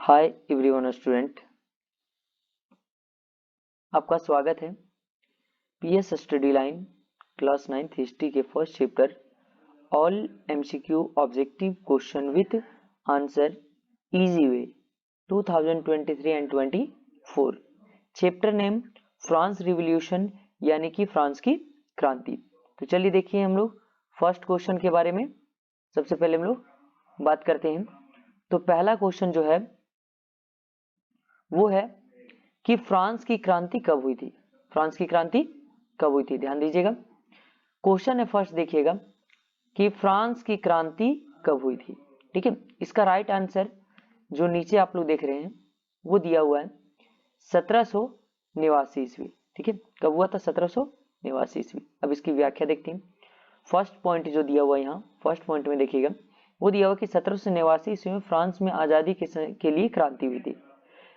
Hi everyone student, आपका स्वागत है PS study line class 9th history के first chapter all MCQ objective question with answer easy way 2023 and 24। Chapter name France revolution यानी कि France की क्रांति। तो चलिए देखिए हम लोग फर्स्ट क्वेश्चन के बारे में सबसे पहले हम लोग बात करते हैं। तो पहला क्वेश्चन जो है वो है कि फ्रांस की क्रांति कब हुई थी। फ्रांस की क्रांति कब हुई थी, ध्यान दीजिएगा। क्वेश्चन है फर्स्ट, देखिएगा कि फ्रांस की क्रांति कब हुई थी। ठीक है, इसका राइट आंसर जो नीचे आप लोग देख रहे हैं वो दिया हुआ है 1789 ईस्वी। ठीक है, कब हुआ था? 1789 ईस्वी। अब इसकी व्याख्या देखते हैं। फर्स्ट पॉइंट जो दिया हुआ है यहाँ फर्स्ट पॉइंट में देखिएगा, वो दिया हुआ कि 1789 ईस्वी में फ्रांस में आजादी के लिए क्रांति हुई थी।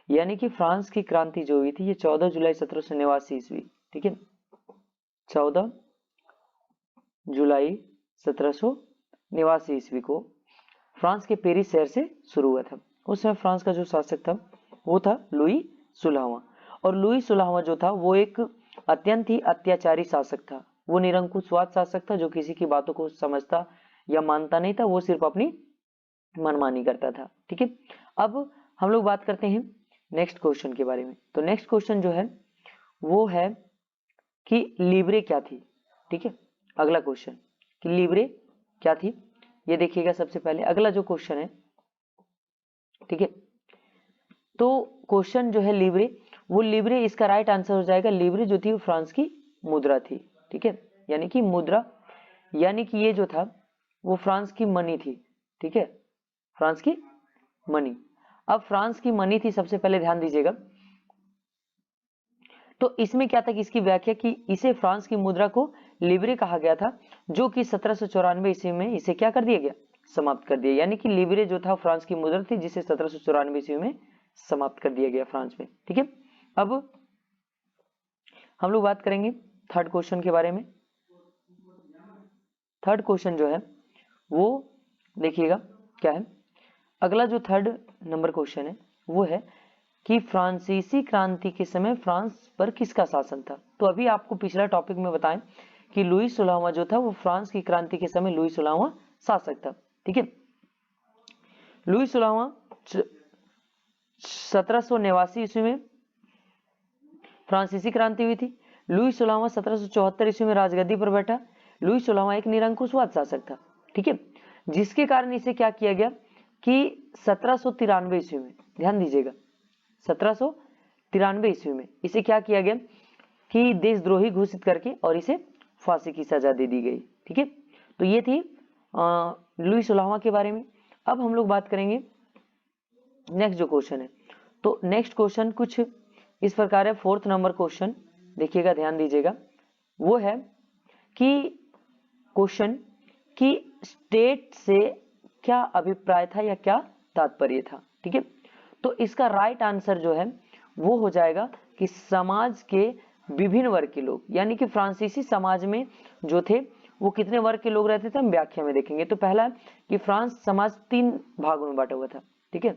यानी कि फ्रांस की क्रांति जो हुई थी ये 14 जुलाई 1789 ईस्वी। ठीक है, 14 जुलाई 1789 ईस्वी को फ्रांस के पेरिस शहर से शुरू हुआ था। उस समय फ्रांस का जो शासक था वो था लुई 16वां। और लुई 16वां जो था वो एक अत्यंत ही अत्याचारी शासक था। वो निरंकुशवाद शासक था जो किसी की बातों को समझता या मानता नहीं था, वो सिर्फ अपनी मनमानी करता था। ठीक है, अब हम लोग बात करते हैं नेक्स्ट क्वेश्चन के बारे में। तो नेक्स्ट क्वेश्चन जो है वो है कि लिब्रे क्या थी। ठीक है, अगला क्वेश्चन कि लिब्रे क्या थी, ये देखिएगा सबसे पहले अगला जो क्वेश्चन है। ठीक है, तो क्वेश्चन जो है लिब्रे, वो लिब्रे इसका राइट आंसर हो जाएगा। लिब्रे जो थी वो फ्रांस की मुद्रा थी। ठीक है, यानी कि मुद्रा, यानी कि ये जो था वो फ्रांस की मनी थी। ठीक है, फ्रांस की मनी। अब फ्रांस की मनी थी, सबसे पहले ध्यान दीजिएगा। तो इसमें क्या था कि इसकी व्याख्या कि इसे फ्रांस की मुद्रा को लिब्रे कहा गया था, जो कि 1794 ईस्वी में इसे क्या कर दिया गया? समाप्त कर दिया। यानी कि लिब्रे जो था फ्रांस की मुद्रा थी जिसे 1794 ईस्वी में समाप्त कर दिया गया फ्रांस में। ठीक है, अब हम लोग बात करेंगे थर्ड क्वेश्चन के बारे में। थर्ड क्वेश्चन जो है वो देखिएगा क्या है। अगला जो थर्ड नंबर क्वेश्चन है वो है कि फ्रांसीसी क्रांति के समय फ्रांस पर किसका शासन था। तो अभी आपको पिछला टॉपिक में बताएं कि लुई 16वां जो था वो फ्रांस की क्रांति के समय लुई 16वां शासक था। ठीक है, लुई 16वां 1789 ईस्वी में फ्रांसीसी क्रांति हुई थी। लुई 16वां 1774 ईस्वी में राजगद्दी पर बैठा। लुई 16वां एक निरंकुशवाद शासक था। ठीक है, जिसके कारण इसे क्या किया गया कि 1793 ईस्वी में, ध्यान दीजिएगा, 1793 ईस्वी में इसे क्या किया गया कि देशद्रोही घोषित करके और इसे फांसी की सजा दे दी गई। ठीक है, तो ये थी लुई 16वां के बारे में। अब हम लोग बात करेंगे नेक्स्ट जो क्वेश्चन है। तो नेक्स्ट क्वेश्चन कुछ इस प्रकार है। फोर्थ नंबर क्वेश्चन देखिएगा, ध्यान दीजिएगा, वो है कि क्वेश्चन कि स्टेट से क्या अभिप्राय था या क्या तात्पर्य था। ठीक है, तो इसका राइट आंसर जो है वो हो जाएगा कि समाज के विभिन्न वर्ग के लोग, यानी कि फ्रांसीसी समाज में जो थे वो कितने वर्ग के लोग रहते थे हम व्याख्या में देखेंगे। तो पहला कि फ्रांस समाज 3 भागों में बांटा हुआ था। ठीक है,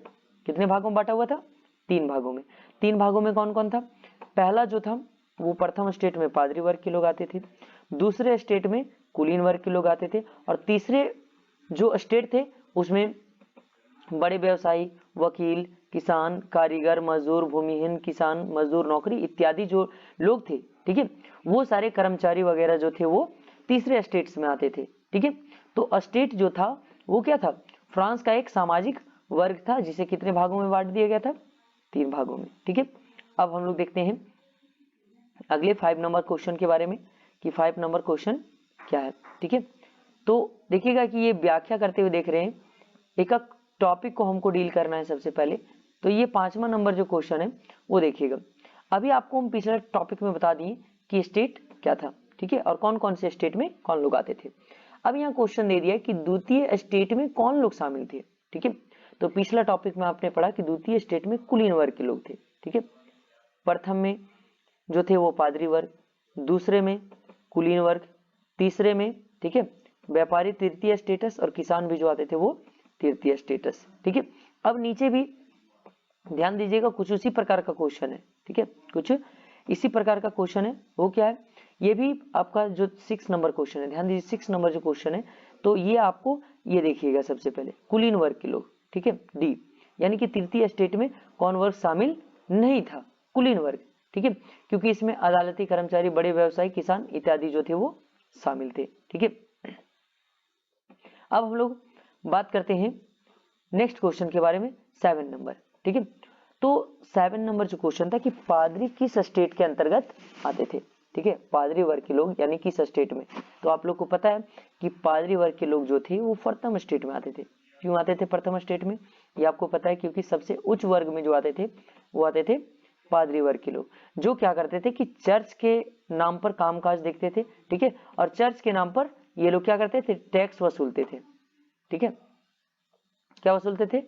कितने भागों में बांटा हुआ था? 3 भागों में। 3 भागों में कौन कौन था? पहला जो था वो प्रथम स्टेट में पादरी वर्ग के लोग आते थे, दूसरे स्टेट में कुलीन वर्ग के लोग आते थे, और तीसरे जो स्टेट थे उसमें बड़े व्यवसायी, वकील, किसान, कारीगर, मजदूर, भूमिहीन, किसान, मजदूर, नौकरी इत्यादि जो लोग थे। ठीक है, वो सारे कर्मचारी वगैरह जो थे वो तीसरे स्टेट्स में आते थे। ठीक है, तो स्टेट जो था वो क्या था? फ्रांस का एक सामाजिक वर्ग था जिसे कितने भागों में बांट दिया गया था? 3 भागों में। ठीक है, अब हम लोग देखते हैं अगले 5 नंबर क्वेश्चन के बारे में कि 5 नंबर क्वेश्चन क्या है। ठीक है, तो देखिएगा कि ये व्याख्या करते हुए देख रहे हैं, एक टॉपिक को हमको डील करना है सबसे पहले। तो ये 5वां नंबर जो क्वेश्चन है वो देखिएगा। अभी आपको हम पिछले टॉपिक में बता दिए कि स्टेट क्या था। ठीक है, और कौन कौन से स्टेट में कौन लोग आते थे। अब यहाँ क्वेश्चन दे दिया कि द्वितीय स्टेट में कौन लोग शामिल थे। ठीक है, तो पिछला टॉपिक में आपने पढ़ा कि द्वितीय स्टेट में कुलीन वर्ग के लोग थे। ठीक है, प्रथम में जो थे वो पादरी वर्ग, दूसरे में कुलीन वर्ग, तीसरे में ठीक है व्यापारी तृतीय स्टेटस, और किसान भी जो आते थे वो तृतीय स्टेटस। ठीक है, अब नीचे भी ध्यान दीजिएगा, कुछ उसी प्रकार का क्वेश्चन है, ठीक है, कुछ इसी प्रकार का क्वेश्चन है। वो क्या है, ये भी आपका जो 6 नंबर क्वेश्चन है, ध्यान दीजिए 6 नंबर जो क्वेश्चन है, तो ये आपको ये देखिएगा सबसे पहले कुलीन वर्ग के लोग, ठीक है, डी, यानी कि तृतीय स्टेट में कौन वर्ग शामिल नहीं था, कुलीन वर्ग, ठीक है, क्योंकि इसमें अदालती कर्मचारी, बड़े व्यवसायी, किसान इत्यादि जो थे वो शामिल थे, ठीक है। अब हम लोग बात करते हैं नेक्स्ट क्वेश्चन के बारे में, 7 नंबर, ठीक है। तो 7 नंबर जो क्वेश्चन था कि पादरी किस स्टेट के अंतर्गत आते थे, ठीक है, पादरी वर्ग के लोग यानी किस स्टेट में। तो आप लोग को पता है कि पादरी वर्ग के लोग जो थे वो प्रथम स्टेट में आते थे। क्यों आते थे प्रथम स्टेट में, ये आपको पता है, क्योंकि सबसे उच्च वर्ग में जो आते थे वो आते थे पादरी वर्ग के लोग, जो क्या करते थे कि चर्च के नाम पर कामकाज देखते थे, ठीक है, और चर्च के नाम पर ये लोग क्या करते थे, टैक्स वसूलते थे, ठीक है, क्या वसूलते थे,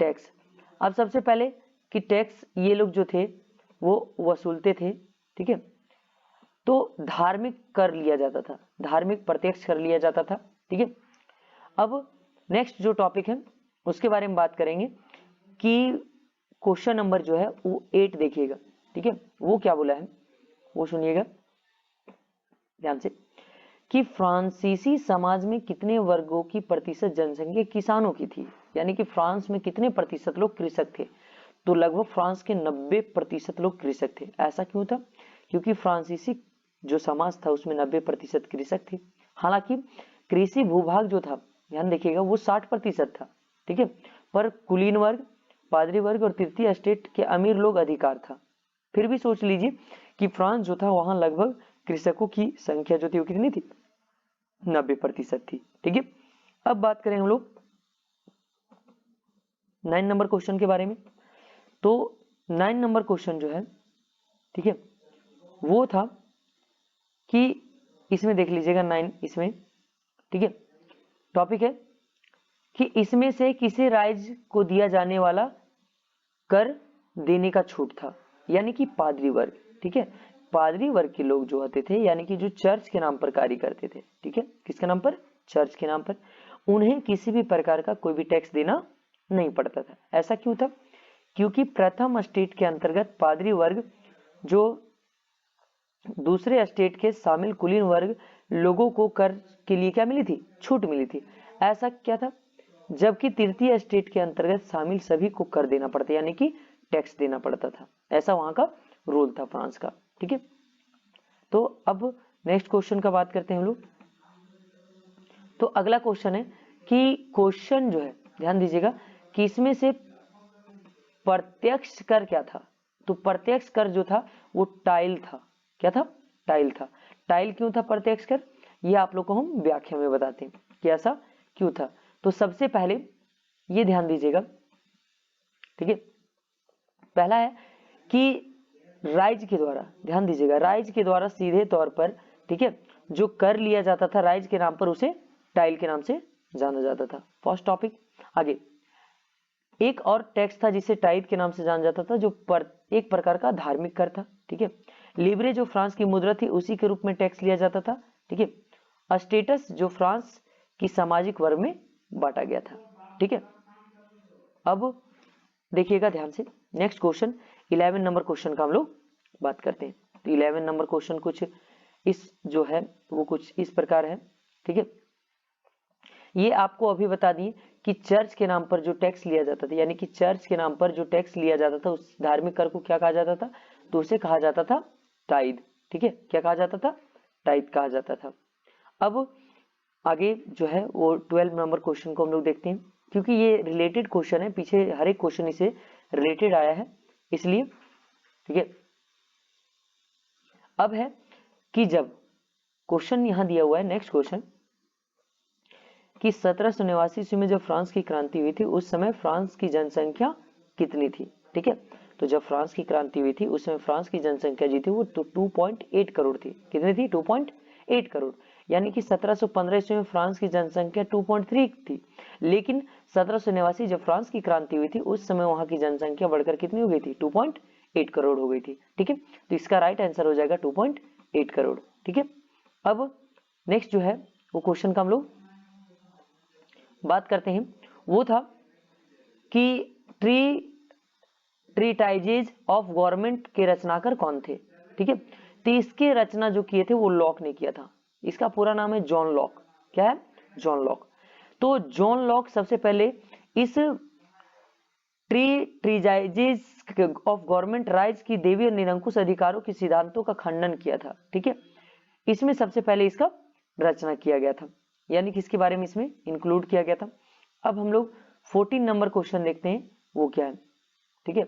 टैक्स। अब सबसे पहले कि टैक्स ये लोग जो थे वो वसूलते थे, ठीक है, तो धार्मिक कर लिया जाता था, धार्मिक प्रत्यक्ष कर लिया जाता था, ठीक है। अब नेक्स्ट जो टॉपिक है उसके बारे में बात करेंगे कि क्वेश्चन नंबर जो है वो 8 देखिएगा, ठीक है, वो क्या बोला है वो सुनिएगा ध्यान से, कि फ्रांसीसी समाज में कितने वर्गों की प्रतिशत जनसंख्या किसानों की थी, यानी कि फ्रांस में कितने प्रतिशत लोग कृषक थे। तो लगभग फ्रांस के 90% लोग कृषक थे। ऐसा क्यों था, क्योंकि फ्रांसीसी जो समाज था उसमें 90% कृषक थे। हालांकि कृषि भूभाग जो था, ध्यान देखिएगा, वो 60% था, ठीक है, पर कुलीन वर्ग, पादरी वर्ग और तृतीय स्टेट के अमीर लोग अधिकार था। फिर भी सोच लीजिए कि फ्रांस जो था वहां लगभग कृषकों की संख्या जो थी वो कितनी थी, 90% थी, ठीक है। अब बात करें हम लोग 9 नंबर क्वेश्चन के बारे में। तो 9 नंबर क्वेश्चन जो है, ठीक है, वो था कि इसमें देख लीजिएगा 9 इसमें, ठीक है, टॉपिक है कि इसमें से किसी राज्य को दिया जाने वाला कर देने का छूट था, यानी कि पादरी वर्ग, ठीक है, पादरी वर्ग के लोग जो आते थे, यानी कि जो चर्च के नाम पर कार्य करते थे, ठीक है, किसके नाम पर, चर्च के नाम पर, उन्हें किसी भी प्रकार का कोई भी टैक्स देना नहीं पड़ता था। ऐसा क्यों था, क्योंकि प्रथम स्टेट के अंतर्गत पादरी वर्ग जो दूसरे स्टेट के शामिल कुलीन वर्ग लोगों को कर के लिए क्या मिली थी, छूट मिली थी। ऐसा क्या था, जबकि तृतीय स्टेट के अंतर्गत शामिल सभी को कर देना पड़ता, यानी कि टैक्स देना पड़ता था। ऐसा वहां का रूल था फ्रांस का, ठीक है। तो अब नेक्स्ट क्वेश्चन का बात करते हैं हम लोग। तो अगला क्वेश्चन है कि क्वेश्चन जो है, ध्यान दीजिएगा, कि इसमें से प्रत्यक्ष कर क्या था। तो प्रत्यक्ष कर जो था वो टाइल था, क्या था, टाइल था। टाइल क्यों था प्रत्यक्ष कर, ये आप लोग को हम व्याख्या में बताते हैं कि ऐसा क्यों था। तो सबसे पहले ये ध्यान दीजिएगा, ठीक है, पहला है कि राज्य के द्वारा, ध्यान दीजिएगा, राज्य के द्वारा सीधे तौर पर, ठीक है, जो कर लिया जाता था राज्य के नाम पर उसे टाइल के नाम से जाना जाता था। First topic. आगे एक और टैक्स था जिसे टाइट के नाम से जाना जाता था, जो एक प्रकार का धार्मिक कर था, ठीक है। लिब्रे जो फ्रांस की मुद्रा थी उसी के रूप में टैक्स लिया जाता था, ठीक है। स्टेटस जो फ्रांस की सामाजिक वर्ग में बांटा गया था, ठीक है। अब देखिएगा ध्यान से, नेक्स्ट क्वेश्चन 11 नंबर क्वेश्चन का हम लोग बात करते हैं। तो 11 नंबर क्वेश्चन कुछ इस जो है वो कुछ इस प्रकार है, ठीक है। ये आपको अभी बता दिए कि चर्च के नाम पर जो टैक्स लिया जाता था, यानी कि चर्च के नाम पर जो टैक्स लिया जाता था उस धार्मिक कर को क्या कहा जाता था, तो उसे कहा जाता था टाइद, ठीक है, क्या कहा जाता था, टाइद कहा जाता था। अब आगे जो है वो 12 नंबर क्वेश्चन को हम लोग देखते हैं, क्योंकि ये रिलेटेड क्वेश्चन है, पीछे हर एक क्वेश्चन इसे रिलेटेड आया है इसलिए, ठीक है। अब है कि जब क्वेश्चन यहां दिया हुआ है, नेक्स्ट क्वेश्चन, कि 1789 ईस्वी में जब फ्रांस की क्रांति हुई थी उस समय फ्रांस की जनसंख्या कितनी थी, ठीक है। तो जब फ्रांस की क्रांति हुई थी उस समय फ्रांस की जनसंख्या जी थी वो 2.8 करोड़ थी। कितनी थी, 2.8 करोड़, यानी कि 1715 ईस्वी में फ्रांस की जनसंख्या 2.3 थी, लेकिन 1789 जब फ्रांस की क्रांति हुई थी उस समय वहां की जनसंख्या बढ़कर कितनी हो गई थी, 2.8 करोड़ हो गई थी, ठीक है। तो इसका राइट आंसर हो जाएगा 2.8 करोड़, ठीक है। अब नेक्स्ट जो है वो क्वेश्चन का हम लोग बात करते हैं, वो था कि ट्री ट्रीटाइजेज ऑफ गवर्नमेंट के रचनाकार कौन थे? ठीक है, तो इसके रचना जो किए थे वो लॉक ने किया था। इसका पूरा नाम है जॉन लॉक। क्या है? John Locke. तो जॉन लॉक सबसे पहले इस ट्रीटाइजेज ऑफ गवर्नमेंट राइट्स की देवी और निरंकुश अधिकारों के सिद्धांतों का खंडन किया था। ठीक है, इसमें सबसे पहले इसका रचना किया गया था, यानी किसके बारे में इसमें इंक्लूड किया गया था। अब हम लोग 14 नंबर क्वेश्चन देखते हैं, वो क्या है। ठीक है,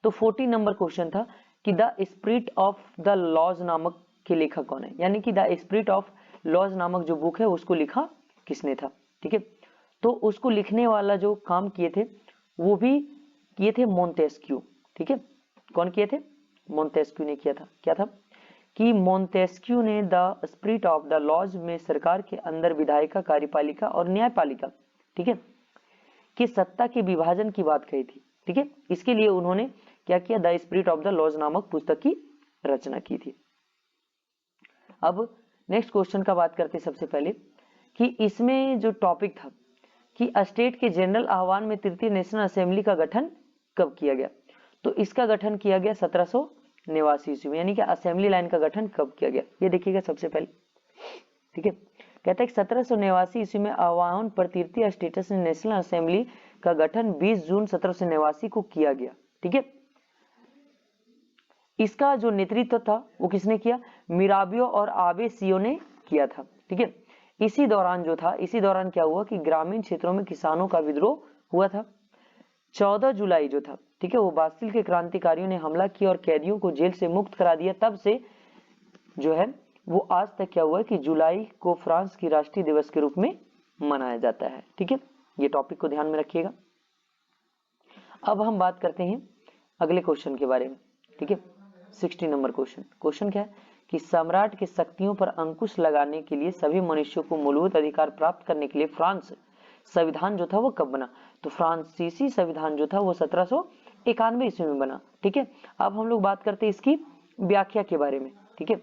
तो 14 नंबर क्वेश्चन था कि the spirit of the laws नामक के लेखक कौन है, यानी कि द स्पिरिट ऑफ लॉज नामक जो बुक है उसको लिखा किसने था। ठीक है, तो उसको लिखने वाला जो काम किए थे वो भी किए थे मोंटेस्क्यू। ठीक है, कौन किए थे? मोंटेस्क्यू ने किया था। क्या था कि मोंटेस्क्यू ने the spirit of the laws में सरकार के अंदर विधायिका, कार्यपालिका और न्यायपालिका, ठीक है, कि सत्ता के विभाजन की बात कही थी। ठीक है, इसके लिए उन्होंने क्या किया? The spirit of the laws नामक पुस्तक की रचना की थी। अब नेक्स्ट क्वेश्चन का बात करते सबसे पहले कि इसमें जो टॉपिक था कि स्टेट के जनरल आह्वान में तृतीय नेशनल असेंबली का गठन कब किया गया, तो इसका गठन किया गया 1789 ईस्वी में, यानी कि असेंबली लाइन का गठन कब किया गया ये देखिएगा सबसे पहले। ठीक है, कहते हैं 1789 ईस्वी में आह्वान पर तृतीय स्टेट्स नेशनल असेंबली का गठन 20 जून 1789 को किया गया। ठीक है, इसका जो नेतृत्व था वो किसने किया? मिराबियो और आबे सियो ने किया था। ठीक है, इसी दौरान क्या हुआ कि ग्रामीण क्षेत्रों में किसानों का विद्रोह हुआ था। 14 जुलाई जो था, ठीक है, वो बास्टिल के क्रांतिकारियों ने हमला किया और कैदियों को जेल से मुक्त करा दिया। तब से जो है वो आज तक क्या हुआ कि जुलाई को फ्रांस की राष्ट्रीय दिवस के रूप में मनाया जाता है। ठीक है, ये टॉपिक को ध्यान में रखिएगा। अब हम बात करते हैं अगले क्वेश्चन के बारे में। ठीक है, 60 नंबर क्वेश्चन क्या है कि सम्राट की शक्तियों पर अंकुश लगाने के लिए सभी मनुष्यों को मूलभूत अधिकार प्राप्त करने के लिए फ्रांस संविधान जो था वो कब बना? तो फ्रांसीसी संविधान जो था वो 1791 ईस्वी में बना। ठीक है, अब हम लोग बात करते हैं इसकी व्याख्या के बारे में। ठीक है,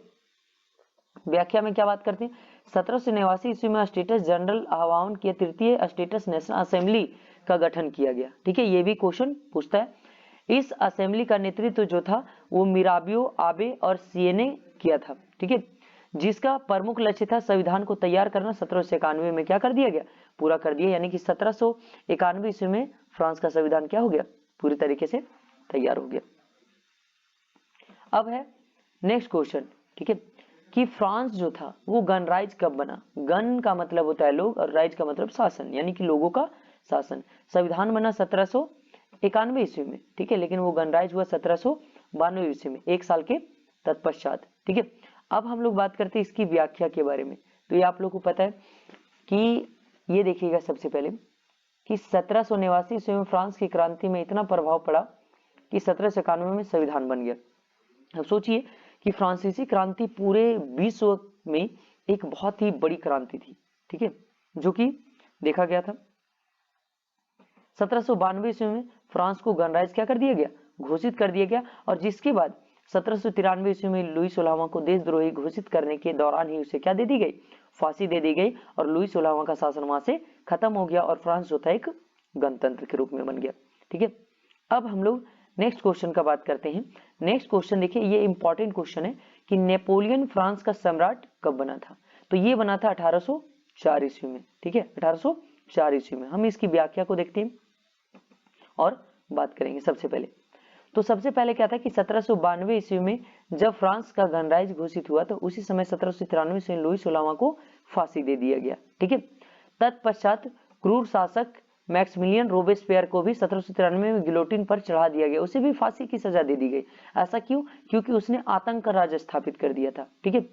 व्याख्या में क्या बात करते हैं? 1789 ईस्वी में स्टेट्स जनरल आह्वान किया तृतीय स्टेट्स नेशनल असेंबली का गठन किया गया। ठीक है, ये भी क्वेश्चन पूछता है। इस असेंबली का नेतृत्व जो था वो मिराबियो, आबे और सिये ने किया था। ठीक है, जिसका प्रमुख लक्ष्य था संविधान को तैयार करना। 1791 में क्या कर दिया गया? पूरा कर दिया, यानी कि 1791 ईस्वी में फ्रांस का संविधान क्या हो गया? पूरी तरीके से तैयार हो गया। अब है नेक्स्ट क्वेश्चन, ठीक है, कि फ्रांस जो था वो गणराज्य कब बना? गण का मतलब होता है लोग और राज का मतलब शासन, यानी कि लोगों का शासन। संविधान बना 1791 ईस्वी में। ठीक है, लेकिन वो गणराज्य हुआ 1792 ईस्वी में, एक साल के तत्पश्चात। ठीक है, अब हम लोग बात करते हैं इसकी व्याख्या के बारे में। तो ये आप लोग को पता है कि ये देखिएगा सबसे पहले कि 1789 ईस्वी में फ्रांस की क्रांति में इतना प्रभाव पड़ा कि 1791 में संविधान बन गया। अब सोचिए कि फ्रांसीसी क्रांति पूरे विश्व में एक बहुत ही बड़ी क्रांति थी। ठीक है, जो कि देखा गया था। 1792 ईस्वी में फ्रांस को गणराज्य क्या कर दिया गया? घोषित कर दिया गया, और जिसके बाद 1793 ईस्वी में लुई 16वां को देशद्रोही घोषित करने के दौरान ही उसे क्या दे दी गई? फांसी दे दी गई, और लुई 16वां का शासन वहां से खत्म हो गया और फ्रांस जो था एक गणतंत्र के रूप में बन गया। ठीक है, अब हम लोग नेक्स्ट क्वेश्चन का बात करते हैं। नेक्स्ट क्वेश्चन देखिए, ये इंपॉर्टेंट क्वेश्चन है कि नेपोलियन फ्रांस का सम्राट कब बना था? तो ये बना था 1804 ईस्वी में। ठीक है, 1804 ईस्वी में। हम इसकी व्याख्या को देखते हैं और बात करेंगे। सबसे पहले क्या था कि 1792 ईस्वी में जब फ्रांस का गणराज्य घोषित हुआ तो उसी समय 1793 से लुई 16वां को फांसी दे दिया गया। ठीक है, तत्पश्चात क्रूर शासक मैक्सिमिलियन रोबेस्पियर को भी 1793 में गिलोटिन पर चढ़ा दिया गया, उसे भी फांसी की सजा दे दी गई। ऐसा क्यों? क्योंकि उसने आतंक का राज स्थापित कर दिया था। ठीक है,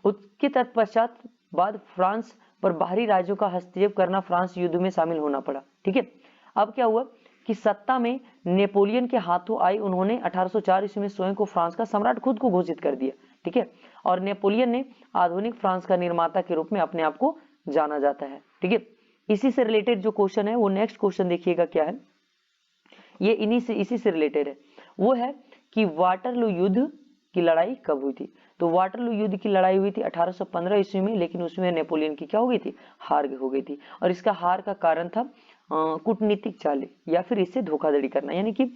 उसके तत्पश्चात बाद फ्रांस पर बाहरी राज्यों का हस्तक्षेप करना, फ्रांस युद्ध में शामिल होना पड़ा। ठीक है, अब क्या हुआ कि सत्ता में नेपोलियन के हाथों आई। उन्होंने 1804 ईस्वी में स्वयं को फ्रांस का सम्राट खुद को घोषित कर दिया। ठीक है, और नेपोलियन ने आधुनिक फ्रांस का निर्माता के रूप में अपने आप को जाना जाता है। ठीक है, इसी से रिलेटेड जो क्वेश्चन है वो नेक्स्ट क्वेश्चन देखिएगा क्या है, ये इसी से रिलेटेड है। वो है कि वाटरलू युद्ध की लड़ाई कब हुई थी? तो वाटरलू युद्ध की लड़ाई हुई थी 1815 ईस्वी में, लेकिन उसमें नेपोलियन की क्या हो गई थी? हार हो गई थी। और इसका हार का कारण था कूटनीतिक चालें या फिर इससे धोखाधड़ी करना। यानी कि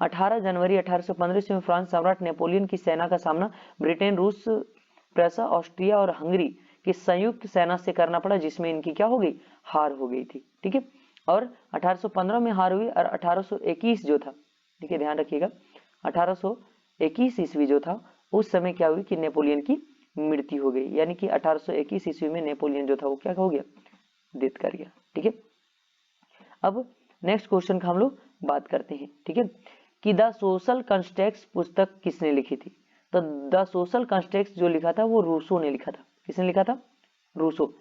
18 जनवरी 1815 में फ्रांस सम्राट नेपोलियन की सेना का सामना ब्रिटेन, रूस, प्रूसिया, ऑस्ट्रिया और हंगरी की संयुक्त सेना से करना पड़ा, जिसमें इनकी क्या हो गई, हार हो गई थी। ठीक है, और 1815 में हार हुई और 1821 जो था, ठीक है ध्यान रखिएगा, 1821 ईस्वी जो था उस समय क्या हुई कि नेपोलियन की मृत्यु हो गई। यानी कि 1821 ईस्वी में नेपोलियन जो था वो क्या हो गया, डेथ कर गया। ठीक है, अब नेक्स्ट क्वेश्चन का हम लोग बात करते हैं। ठीक है, कि द सोशल कंस्ट्रक्ट्स पुस्तक किसने लिखी थी? तो द सोशल कंस्ट्रक्ट्स जो लिखा था वो रूसो ने लिखा था। किसने लिखा था? रूसो।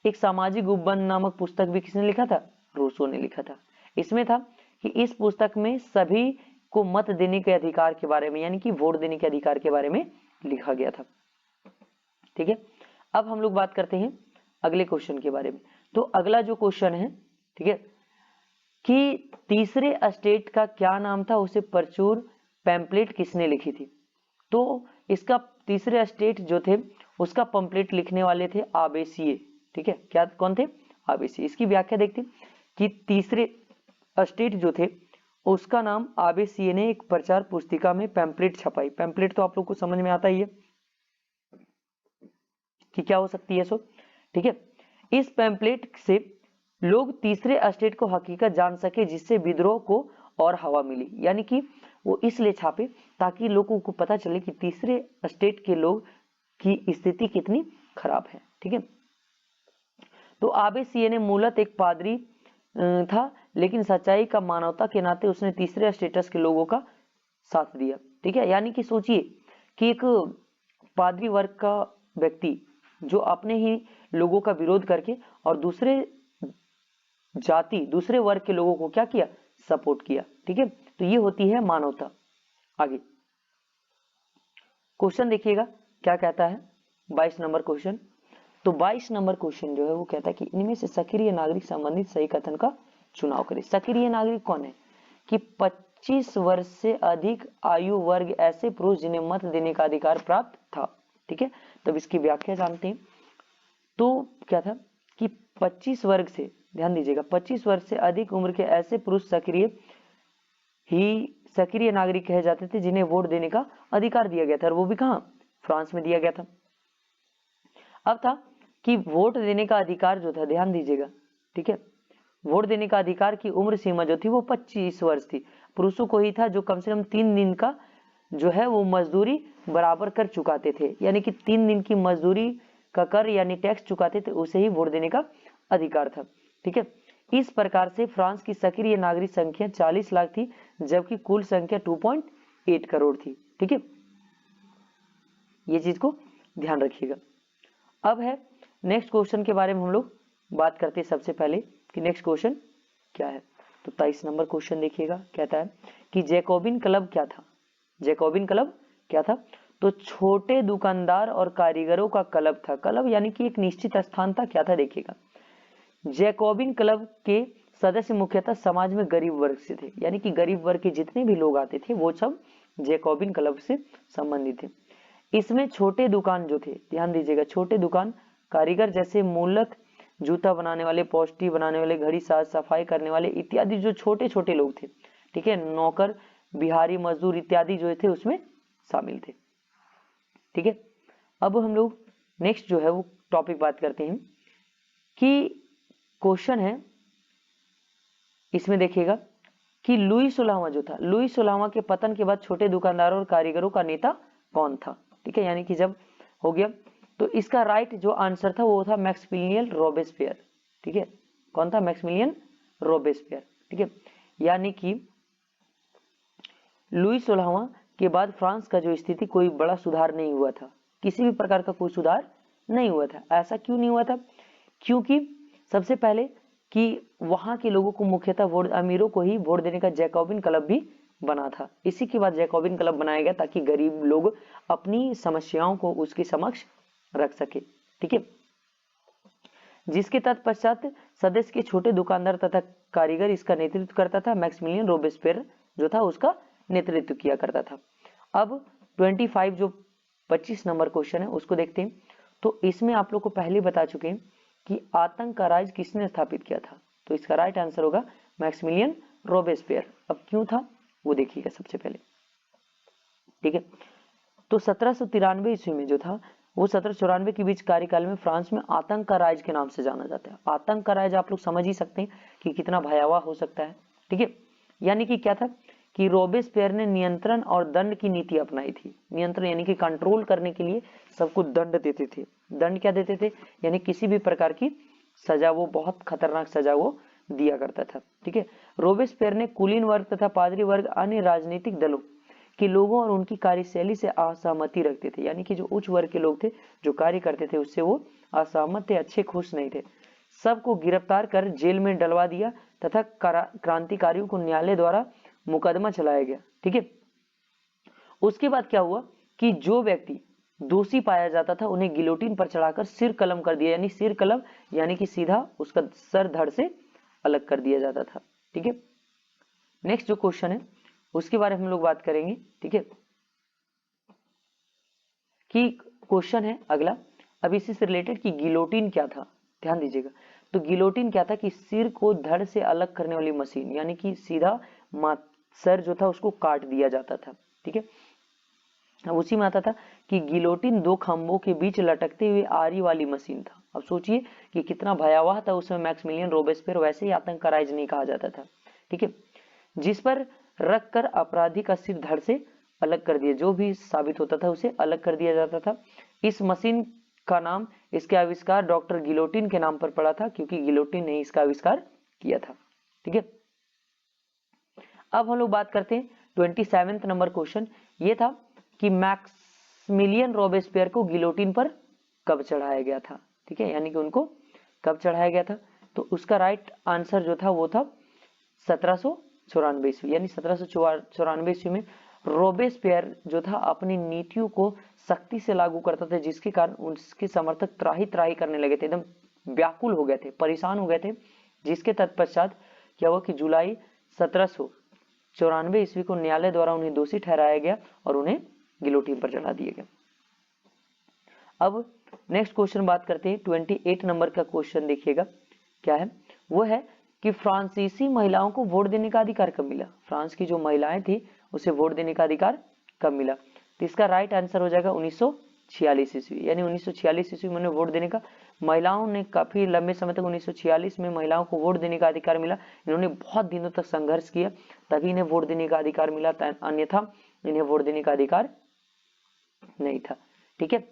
एक सामाजिक उपबंध नामक पुस्तक भी किसने लिखा था? रूसो ने लिखा था। इसमें था कि इस पुस्तक में सभी को मत देने के अधिकार के बारे में, यानी कि वोट देने के अधिकार के बारे में लिखा गया था। ठीक है, अब हम लोग बात करते हैं अगले क्वेश्चन के बारे में। तो अगला जो क्वेश्चन है, ठीक है, कि तीसरे स्टेट का क्या नाम था, उसे प्रचुर पैम्पलेट किसने लिखी थी? तो इसका तीसरे स्टेट जो थे उसका पैम्पलेट लिखने वाले थे आबेसिए। ठीक है, क्या कौन थे? आबेसिए। इसकी व्याख्या देखते हैं कि तीसरे स्टेट जो थे उसका नाम आबेसिए ने एक प्रचार पुस्तिका में पैम्पलेट छपाई। पैम्पलेट तो आप लोग को समझ में आता ही है कि क्या हो सकती है सो। ठीक है, इस पैम्पलेट से लोग तीसरे स्टेट को हकीकत जान सके, जिससे विद्रोह को और हवा मिली। यानी कि वो इसलिए छापे ताकि लोगों को पता चले कि तीसरे स्टेट के लोग की स्थिति कितनी खराब है। ठीक है, तो आबेसिए ने मूलतः एक पादरी था, लेकिन सच्चाई का मानवता के नाते उसने तीसरे स्टेटस के लोगों का साथ दिया। ठीक है, यानी कि सोचिए कि एक पादरी वर्ग का व्यक्ति जो अपने ही लोगों का विरोध करके और दूसरे जाति, दूसरे वर्ग के लोगों को क्या किया, सपोर्ट किया। ठीक है, तो ये होती है मानवता। आगे क्वेश्चन देखिएगा क्या कहता है, 22 नंबर क्वेश्चन। तो 22 नंबर क्वेश्चन जो है वो कहता है कि इनमें से सक्रिय नागरिक संबंधित सही कथन का चुनाव करें। सक्रिय नागरिक कौन है? कि 25 वर्ष से अधिक आयु वर्ग ऐसे पुरुष जिन्हें मत देने का अधिकार प्राप्त था। ठीक है, तब इसकी व्याख्या जानते हैं। तो क्या था कि 25 वर्ग से, ध्यान दीजिएगा, 25 वर्ष से अधिक उम्र के ऐसे पुरुष सक्रिय नागरिक कहे जाते थे जिन्हें वोट देने का अधिकार दिया गया था, और वो भी कहां, फ्रांस में दिया गया था। अब था कि वोट देने का अधिकार जो था, ध्यान दीजिएगा, ठीक है, वोट देने का अधिकार की उम्र सीमा जो थी वो 25 वर्ष थी। पुरुषों को ही था जो कम से कम 3 दिन का जो है वो मजदूरी बराबर कर चुकाते थे, यानी कि 3 दिन की मजदूरी का कर यानी टैक्स चुकाते थे, उसे ही वोट देने का अधिकार था। ठीक है, इस प्रकार से फ्रांस की सक्रिय नागरिक संख्या 40 लाख थी, जबकि कुल संख्या 2.8 करोड़ थी। ठीक है, ये चीज को ध्यान रखिएगा। अब है नेक्स्ट क्वेश्चन के बारे में हम लोग बात करते हैं। सबसे पहले कि नेक्स्ट क्वेश्चन क्या है, तो 23 नंबर क्वेश्चन देखिएगा, कहता है कि जैकोबिन क्लब क्या था? जैकोबिन क्लब क्या था? तो छोटे दुकानदार और कारीगरों का क्लब था। क्लब यानी कि एक निश्चित स्थान था। क्या था देखिएगा, जैकोबिन क्लब के सदस्य मुख्यतः समाज में गरीब वर्ग से थे, यानी कि गरीब वर्ग के जितने भी लोग आते थे वो सब जैकोबिन क्लब से संबंधित थे। इसमें छोटे दुकान जो थे, ध्यान दीजिएगा, छोटे दुकान कारीगर जैसे मूलक जूता बनाने वाले, पोस्टी बनाने वाले, घड़ी साज सफाई करने वाले इत्यादि जो छोटे छोटे लोग थे, ठीक है, नौकर, बिहारी, मजदूर इत्यादि जो थे उसमें शामिल थे। ठीक है, अब हम लोग नेक्स्ट जो है वो टॉपिक बात करते हैं कि क्वेश्चन है इसमें देखिएगा कि लुई 16वां जो था, लुई 16वां के पतन के बाद छोटे दुकानदारों और कारीगरों का नेता कौन था? ठीक है, यानी कि जब हो गया तो इसका राइट जो आंसर था वो था मैक्सिमिलियन रोबेस्पियर। ठीक है, कौन था? Maximilien Robespierre. ठीक है, यानी कि लुई 16वां के बाद फ्रांस का जो स्थिति कोई बड़ा सुधार नहीं हुआ था, किसी भी प्रकार का कोई सुधार नहीं हुआ था। ऐसा क्यों नहीं हुआ था? क्योंकि सबसे पहले कि वहां के लोगों को मुख्यतः वोट, अमीरों को ही वोट देने का जैकोबिन क्लब भी बना था। इसी के बाद जैकोबिन क्लब बनाया गया ताकि गरीब लोग अपनी समस्याओं को उसके समक्ष रख सके। ठीक है, जिसके तत्पश्चात सदस्य के छोटे दुकानदार तथा कारीगर इसका नेतृत्व करता था। मैक्सिमिलियन रोबेस्पियर जो था उसका नेतृत्व किया करता था। अब 25 जो 25 नंबर क्वेश्चन है उसको देखते हैं। तो इसमें आप लोग को पहले बता चुके हैं कि आतंक का राज किसने स्थापित किया था, तो इसका राइट आंसर होगा मैक्सिमिलियन रोबेस्पियर। अब क्यों था वो देखिएगा सबसे पहले, ठीक है। तो 1793 ईस्वी में जो था वो 1794 के बीच कार्यकाल में फ्रांस में आतंक का राज के नाम से जाना जाता है। आतंक का राज आप लोग समझ ही सकते हैं कि कितना भयावह हो सकता है, ठीक है। यानी कि क्या था कि रोबेस्पियर ने नियंत्रण और दंड की नीति अपनाई थी। नियंत्रण यानी कि कंट्रोल करने के लिए सबको दंड देते थे। दंड क्या देते थे, यानी किसी भी प्रकार की सजा, वो बहुत खतरनाक सजा वो दिया करता था, ठीक है। रोबेस्पियर ने कुलीन वर्ग तथा पादरी वर्ग अन्य राजनीतिक दलों के लोगों और उनकी कार्यशैली से असहमति रखते थे। यानी कि जो उच्च वर्ग के लोग थे जो कार्य करते थे उससे वो असहमत थे, अच्छे खुश नहीं थे। सबको गिरफ्तार कर जेल में डलवा दिया तथा क्रांतिकारियों को न्यायालय द्वारा मुकदमा चलाया गया, ठीक है। उसके बाद क्या हुआ कि जो व्यक्ति दोषी पाया जाता था उन्हें गिलोटिन पर चढ़ाकर सिर कलम कर दिया। यानी सिर कलम यानी कि सीधा उसका सर धड़ से अलग कर दिया जाता था, ठीक है। नेक्स्ट जो क्वेश्चन है उसके बारे में हम लोग बात करेंगे, ठीक है। कि क्वेश्चन है अगला, अब इसी से रिलेटेड कि गिलोटिन क्या था, ध्यान दीजिएगा। तो गिलोटिन क्या था कि सिर को धड़ से अलग करने वाली मशीन, यानी कि सीधा सर जो था उसको काट दिया जाता था, ठीक है। अब उसी में आता था कि गिलोटिन दो खंभों के बीच लटकते हुए आरी वाली मशीन था। अब सोचिए कि कितना भयावह था उसमें मैक्सिमिलियन रोबेस्पियर, वैसे ही आतंक का राज नहीं कहा जाता था, ठीक है। जिस पर रख कर अपराधी का सिर धड़ से अलग कर दिया, जो भी साबित होता था उसे अलग कर दिया जाता था। इस मशीन का नाम, इसके आविष्कार डॉक्टर गिलोटिन के नाम पर पड़ा था क्योंकि गिलोटिन ने इसका आविष्कार किया था, ठीक है। अब हम लोग बात करते हैं 27 नंबर क्वेश्चन। ये था कि मैक्सिमिलियन रोबेस्पियर को गिलोटिन पर कब चढ़ाया गया था, ठीक है। यानी कि उनको कब चढ़ाया गया था, तो उसका राइट आंसर जो था वो था 1794 ईस्वी। यानी 1794 ईस्वी में रोबेस्पियर जो था अपनी नीतियों को सख्ती से लागू करता था, जिसके कारण उसके समर्थक त्राही त्राही करने लगे थे, एकदम व्याकुल हो गए थे, परेशान हो गए थे। जिसके तत्पश्चात क्या हुआ कि जुलाई 1794 ईस्वी को न्यायालय द्वारा उन्हें दोषी ठहराया गया और उन्हें गिलोटिन पर चढ़ा दिया गया। अब नेक्स्ट क्वेश्चन बात करते हैं 28 नंबर का क्वेश्चन, देखिएगा क्या है। वो है कि फ्रांसीसी महिलाओं को वोट देने का अधिकार कब मिला। फ्रांस की जो महिलाएं थी उसे वोट देने का अधिकार कब मिला, तो इसका राइट आंसर हो जाएगा 1946 ईस्वी। यानी 1946 ईस्वी में वोट देने का, महिलाओं ने काफी लंबे समय तक 1946 में महिलाओं को वोट देने का अधिकार मिला। इन्होंने बहुत दिनों तक संघर्ष किया तभी इन्हें वोट देने का अधिकार मिला, अन्यथा इन्हें वोट देने का अधिकार नहीं था, ठीक है।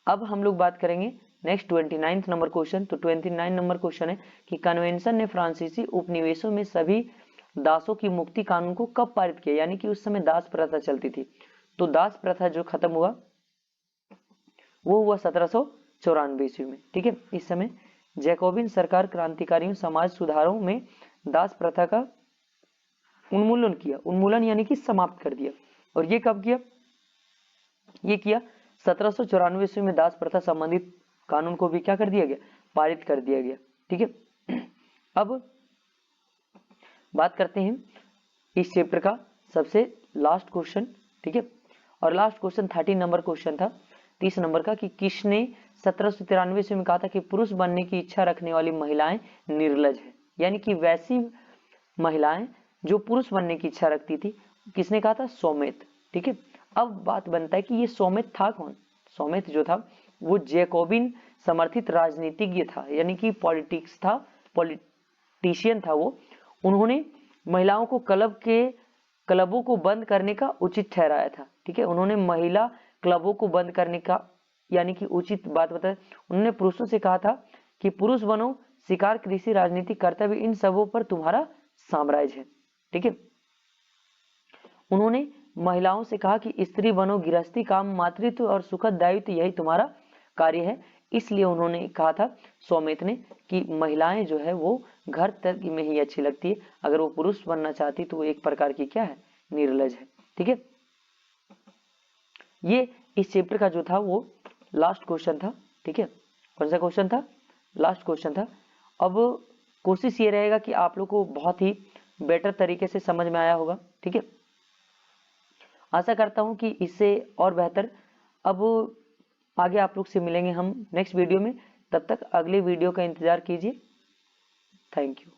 अब हम लोग बात करेंगे नेक्स्ट 29 नंबर क्वेश्चन। तो 29 नंबर क्वेश्चन है कि कन्वेंशन ने फ्रांसीसी उपनिवेशों में सभी दासों की मुक्ति कानून को कब पारित किया। यानी कि उस समय दास प्रथा चलती थी, तो दास प्रथा जो खत्म हुआ वो हुआ 1794 ईस्वी में, ठीक है। इस समय जैकोबिन सरकार क्रांतिकारियों समाज सुधारों में दास प्रथा का उन्मूलन किया, उन्मूलन यानी कि समाप्त कर दिया। और ये कब किया, ये किया 1794 ईस्वी में दास प्रथा संबंधित कानून को भी क्या कर दिया गया, पारित कर दिया गया, ठीक है। अब बात करते हैं इस चैप्टर का सबसे लास्ट क्वेश्चन, ठीक है। और लास्ट क्वेश्चन 30 नंबर क्वेश्चन था, 30 नंबर का, कि किसने 1793 ईस्वी में कहा था कि पुरुष बनने की इच्छा रखने वाली महिलाएं निर्लज है। यानी कि वैसी महिलाएं जो पुरुष बनने की इच्छा रखती थी, किसने कहा था, सोमेत, ठीक है। अब बात बनता है कि ये सोमेत था कौन। सोमेत जो था वो जैकोबिन समर्थित राजनीतिज्ञ था, यानी कि पॉलिटिक्स था, पॉलिटिशियन था वो। उन्होंने महिलाओं को क्लबों को बंद करने का उचित ठहराया था, ठीक है। उन्होंने महिला क्लबों को बंद करने का यानी कि उचित बात बताया। उन्होंने पुरुषों से कहा था कि पुरुष बनो, शिकार, कृषि, राजनीति, कर्तव्य, इन सबों पर तुम्हारा साम्राज्य है, ठीक है। उन्होंने महिलाओं से कहा कि स्त्री बनो, गृहस्थी, काम, मातृत्व और सुखद दायित्व यही तुम्हारा कार्य है। इसलिए उन्होंने कहा था सोमेत ने कि महिलाएं जो है वो घर तक में ही अच्छी लगती है, अगर वो पुरुष बनना चाहती तो वो एक प्रकार की क्या है, निर्लज है, ठीक है। ये इस चैप्टर का जो था वो लास्ट क्वेश्चन था, ठीक है। कौन सा क्वेश्चन था, लास्ट क्वेश्चन था। अब कोशिश ये रहेगा कि आप लोग को बहुत ही बेटर तरीके से समझ में आया होगा, ठीक है। आशा करता हूं कि इससे और बेहतर अब आगे आप लोग से मिलेंगे हम नेक्स्ट वीडियो में। तब तक अगले वीडियो का इंतजार कीजिए। Thank you.